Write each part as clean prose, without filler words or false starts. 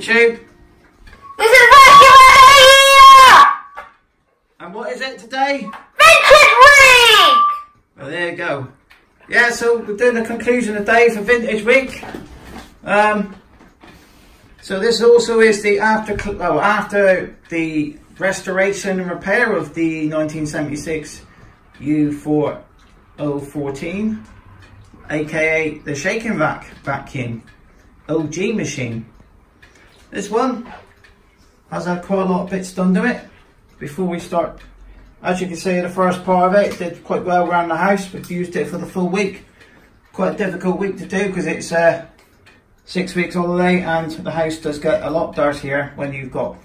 YouTube. This is here! And what is it today? Vintage Week! Well, there you go. Yeah, so we're doing the conclusion of the day for Vintage Week. So this also is the after the restoration and repair of the 1976 U4014, aka the shaking vacuum OG machine. This one has had quite a lot of bits done to it before we start. As you can see, the first part of it did quite well around the house. We've used it for the full week. Quite a difficult week to do because it's 6 weeks holiday and the house does get a lot dirtier when you've got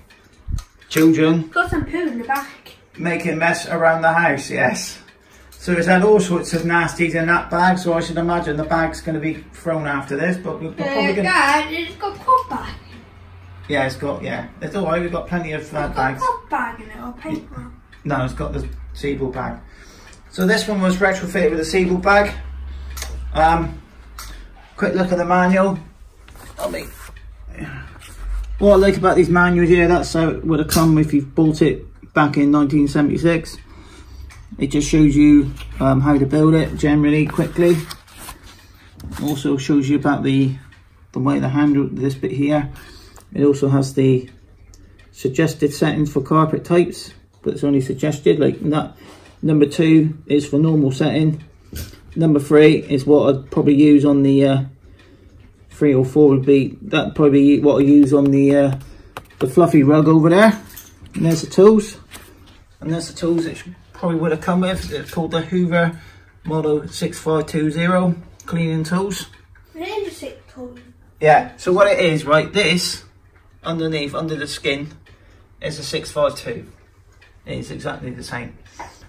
children. Got some poo in the back. Making a mess around the house, yes. So it's had all sorts of nasties in that bag, so I should imagine the bag's going to be thrown after this, but we're probably going to... Dad, it's got a cloth bag. Yeah, it's got, yeah. It's alright, we've got plenty of bags. It's got a cloth bag in it, or paper. No, it's got the Seabull bag. So this one was retrofitted with a Seabull bag. Quick look at the manual. What I like about these manuals here, that's how it would have come if you've bought it back in 1976. It just shows you how to build it generally, quickly. Also shows you about the way the handle, this bit here. It also has the suggested settings for carpet types, but it's only suggested, like that. Number 2 is for normal setting. Number 3 is what I'd probably use on the 3 or 4 would be, that'd probably be what I use on the fluffy rug over there. And there's the tools. And there's the tools it probably would have come with. It's called the Hoover Model 6520 cleaning tools. Yeah, so what it is, right, this underneath, under the skin, is a 652. It is exactly the same.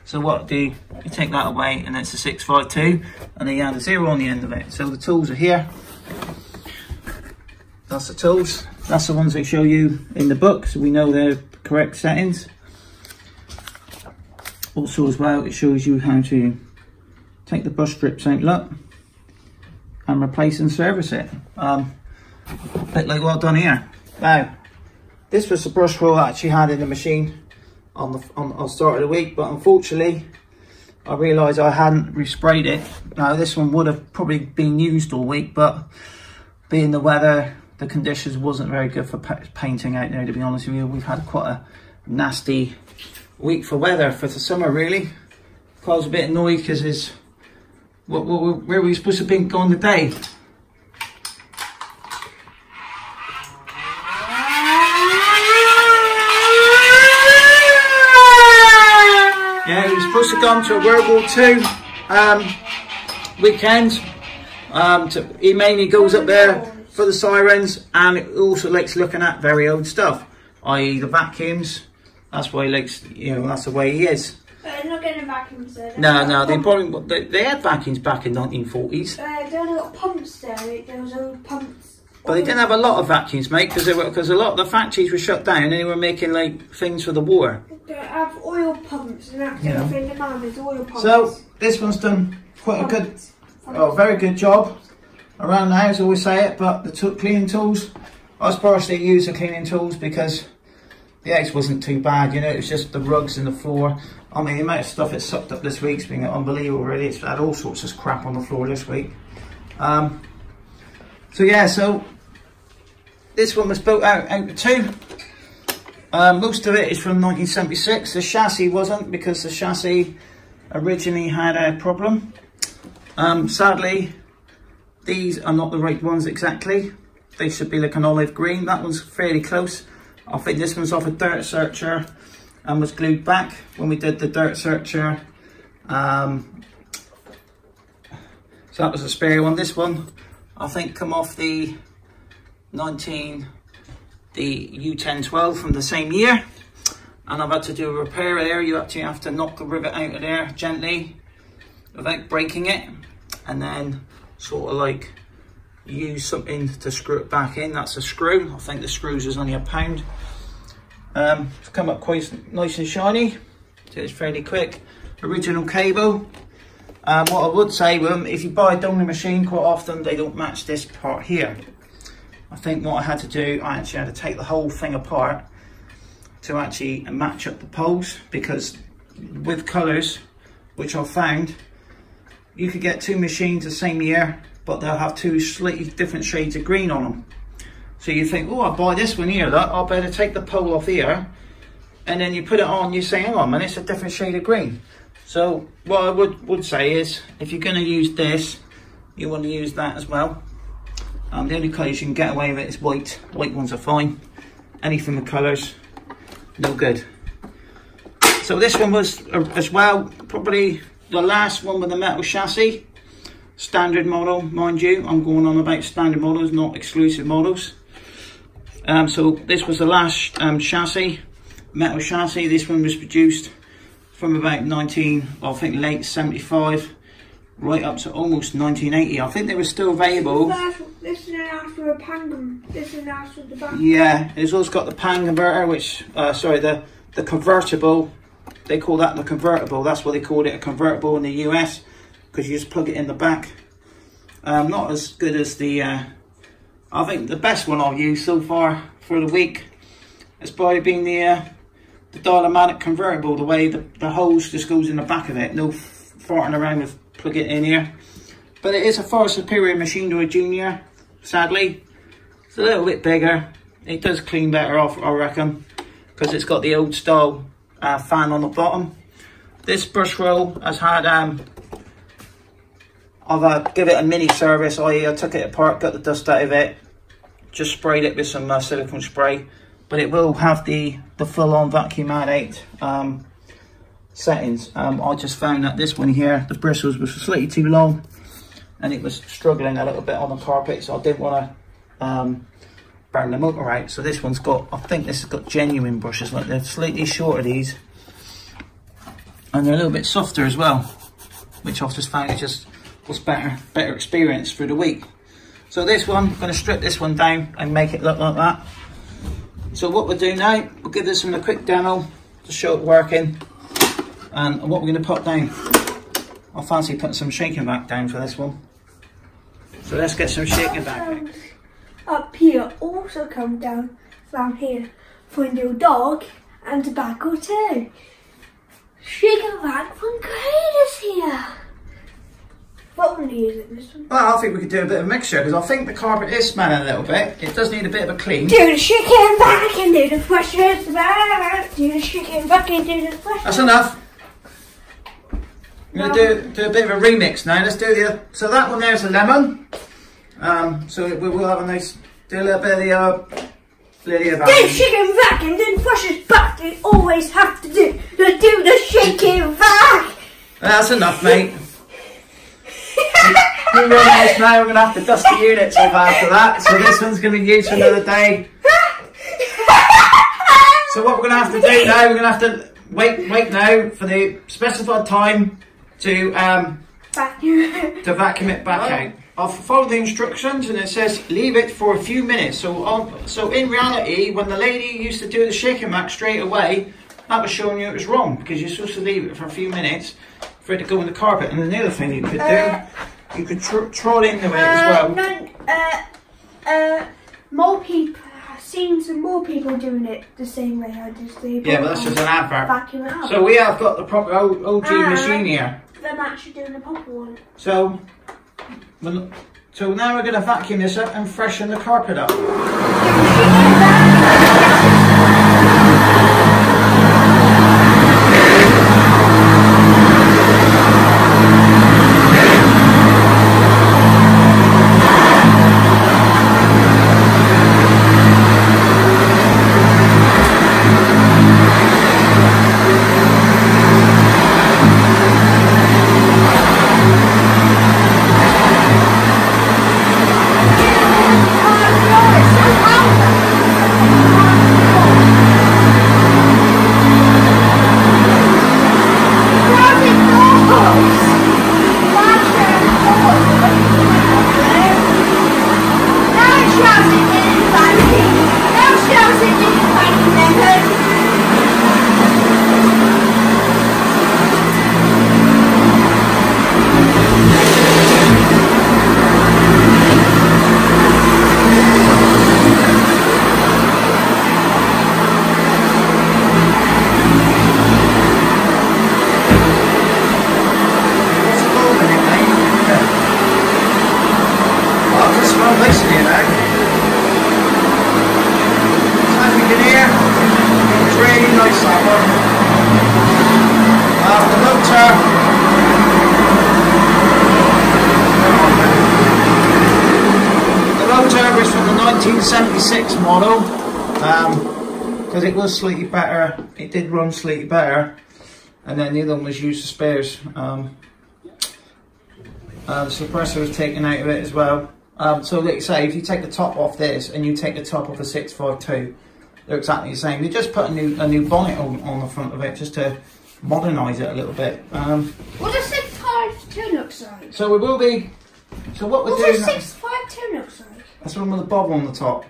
So what do you take that away and it's a 652 and then you add a 0 on the end of it. So the tools are here. That's the tools. That's the ones they show you in the book, so we know they're correct settings. Also as well, it shows you how to take the brush strips out, look, and replace and service it. A bit like what I've done here. Now, this was the brush roll I actually had in the machine on the start of the week, but unfortunately I realised I hadn't resprayed it. Now this one would have probably been used all week, but being the weather, the conditions wasn't very good for painting out there, to be honest with you. We've had quite a nasty week for weather for the summer, really. Carl's a bit annoyed because his where were we supposed to be going today? Yeah, we were supposed to go to a World War II weekend. He mainly goes up there for the sirens, and it also likes looking at very old stuff, i.e. the vacuums. That's why he likes, you know, that's the way he is. But they're not getting vacuums there. No, they had vacuums back in 1940s. They only got pumps there. There was old pumps. But they didn't have a lot of vacuums, mate, because a lot of the factories were shut down and they were making like things for the war. They have oil pumps, and that's the only thing they have is oil pumps. So this one's done quite a good, very good job around the house. I always say it, but the cleaning tools, I was partially used the cleaning tools because the house wasn't too bad. You know, it was just the rugs and the floor. I mean, the amount of stuff it's sucked up this week's been unbelievable. Really, it's had all sorts of crap on the floor this week. So yeah, so this one was built out of 2. Most of it is from 1976. The chassis wasn't, because the chassis originally had a problem. Sadly, these are not the right ones exactly. They should be like an olive green. That one's fairly close. I think this one's off a dirt searcher and was glued back when we did the dirt searcher. So that was a spare one. This one, I think, come off the U1012 from the same year, and I've had to do a repair there. You actually have to knock the rivet out of there gently without breaking it, and then sort of like use something to screw it back in. That's a screw. I think the screws is only £1. It's come up quite nice and shiny, so it's fairly quick. Original cable. What I would say, if you buy a donor machine, quite often they don't match this part here. I think what I had to do, I actually had to take the whole thing apart to actually match up the poles, because with colours, which I found, you could get two machines the same year, but they'll have two slightly different shades of green on them. So you think, oh, I'll buy this one here, look, I'll better take the pole off here, and then you put it on, you say, hang on man, it's a different shade of green. So what I would say is, if you're going to use this, you want to use that as well. The only colours you can get away with is white. White ones are fine. Anything with colours, no good. So this one was as well probably the last one with the metal chassis. Standard model, mind you. I'm going on about standard models, not exclusive models. So this was the last chassis, metal chassis. This one was produced from about late 75 right up to almost 1980. I think they were still available. This is after a pan. This is after the back. Yeah, it's also got the pan converter, which the convertible. They call that the convertible. That's what they called it, a convertible in the US, because you just plug it in the back. Not as good as the. I think the best one I've used so far for the week has probably been the dial-o-matic convertible. The way the hose just goes in the back of it. No farting around with plug it in here. But it is a far superior machine to a Junior. Sadly, it's a little bit bigger. It does clean better off, I reckon, because it's got the old style fan on the bottom. This brush roll has had I've give it a mini service, i.e. I took it apart, got the dust out of it, just sprayed it with some silicone spray, but it will have the full-on vacuum-addict settings. I just found that this one here, the bristles were slightly too long, and it was struggling a little bit on the carpet, so I didn't want to burn the motor out. So this one's got, I think this has got genuine brushes, like they're slightly shorter, these, and they're a little bit softer as well, which I've just found it just was better experience for the week. So this one, I'm going to strip this one down and make it look like that. So what we'll do now, we'll give this one a quick demo to show it working, and what we're going to put down. I fancy putting some shaking back down for this one. So let's get some shaking back. Up here also come down from here for your dog and tobacco too. Shaking back from Kratos here. What will you use it this one? Well, I think we could do a bit of a mixture, because I think the carpet is smelling a little bit. It does need a bit of a clean. Do the shaking back and do the pushes back. Do the shaking back and do the pushes. That's enough. I'm going to do a bit of a remix now. Let's do so that one there's a lemon. So we will have a nice, do a little bit of the Lydia back. Do the shaking back and do the pushes back. You always have to do the shaking back. That's enough, mate. We realise now we're going to have to dust the units off after that. So this one's going to be used for another day. So what we're going to have to do now, we're going to have to wait now for the specified time to vacuum it back out. I'll follow the instructions, and it says leave it for a few minutes. So in reality, when the lady used to do the shaking back straight away, that was showing you it was wrong, because you're supposed to leave it for a few minutes for it to go in the carpet. And the other thing you could do, you could trot into it as well. More people, I've seen some more people doing it the same way I just did. Yeah, but that's just an advert. Vacuum it out. So we have got the proper OG machine here. I'm actually doing the proper one. So now we're going to vacuum this up and freshen the carpet up. in here. It's really nice, that one. The motor. The motor was from the 1976 model. Because it was slightly better. It did run slightly better. And then the other one was used for spares. The suppressor was taken out of it as well. So like I say, if you take the top off this and you take the top off a 652, they're exactly the same. They just put a new bonnet on the front of it just to modernise it a little bit. What does 652 looks like? So we will be. So what we're doing? doing? What does 652 looks like? That's the one with the bob on the top.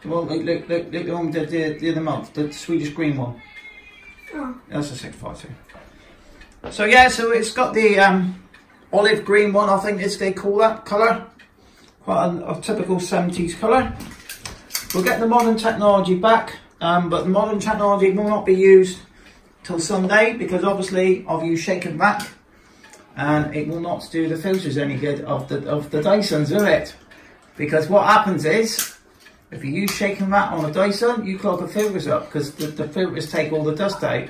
The one, look, the one we did the other month, the Swedish green one. Oh. That's a 652. So yeah, so it's got the olive green one, I think they call that colour. Quite a typical 70s colour. We'll get the modern technology back, but the modern technology will not be used till Sunday because obviously I've used shake and vac, and it will not do the filters any good of the Dysons, will it? Because what happens is, if you use shake and vac on a Dyson, you clog the filters up because the filters take all the dust out.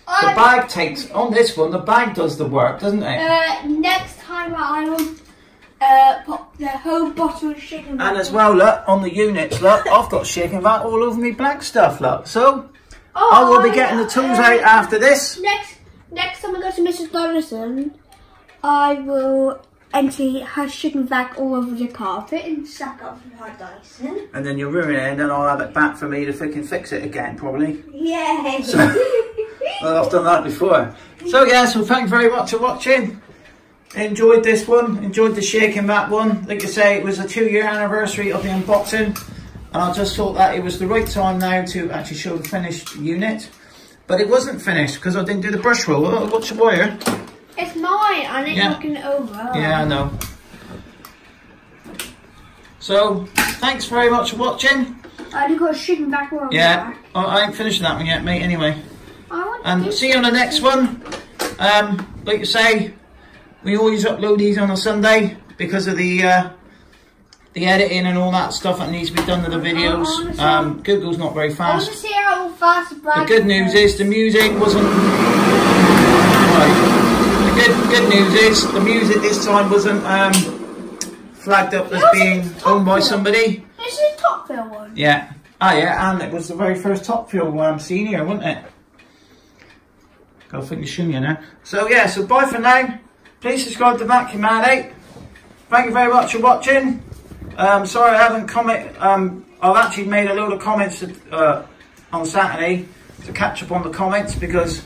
The bag takes, on this one, the bag does the work, doesn't it? Next time I will put the whole bottle of shake and vac. And as well, look, on the units, look, I've got shake and vac all over me black stuff, look. So, I will be getting the tools out after this. Next time I go to Mrs. Donaldson, I will empty her shake and vac all over the carpet and suck up her Dyson. And then you'll ruin it, and then I'll have it back for me to freaking fix it again, probably. Yay! So, well, I've done that before. So yeah, so thanks very much for watching. Enjoyed this one, enjoyed the shake and vac one. Like I say, it was a 2-year anniversary of the unboxing, and I just thought that it was the right time now to actually show the finished unit. But it wasn't finished because I didn't do the brush roll. Oh, what's your wire? It's mine, I ain't looking over. Yeah, I know. So, thanks very much for watching. I only got a shake and vac on Yeah, I ain't finished that one yet, mate, anyway. And see you on the next one. Like I say, we always upload these on a Sunday because of the editing and all that stuff that needs to be done to the videos. Google's not very fast. I want to see how fast the good news is the music wasn't. Right. The good news is the music this time wasn't flagged up as being owned by somebody. This is a Top Fuel one. Yeah. Oh yeah, and it was the very first Top Fuel seen here, wasn't it? Got a thing to show you now. So yeah, so bye for now. Please subscribe to Vacuum Man 8. Thank you very much for watching. Sorry I haven't I've actually made a load of comments on Saturday to catch up on the comments because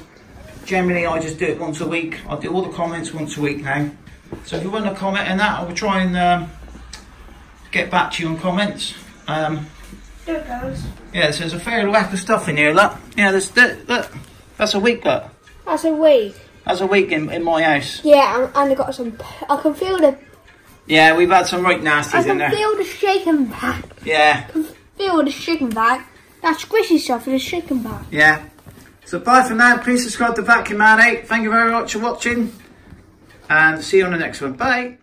generally I just do it once a week. I'll do all the comments once a week now. So if you want to comment on that, I will try and get back to you on comments. There it goes. Yeah, so there's a fair whack of stuff in here, look. Yeah, look. That's a week, look. That's a week. That's a week in my house. Yeah, and I got some. I can feel the. Yeah, we've had some right nasties in there. I can feel the shake and vac. Yeah. I can feel the shake and vac. That squishy stuff is a shake and vac. Yeah. So bye for now. Please subscribe to Vacuum Man 8. Thank you very much for watching. And see you on the next one. Bye.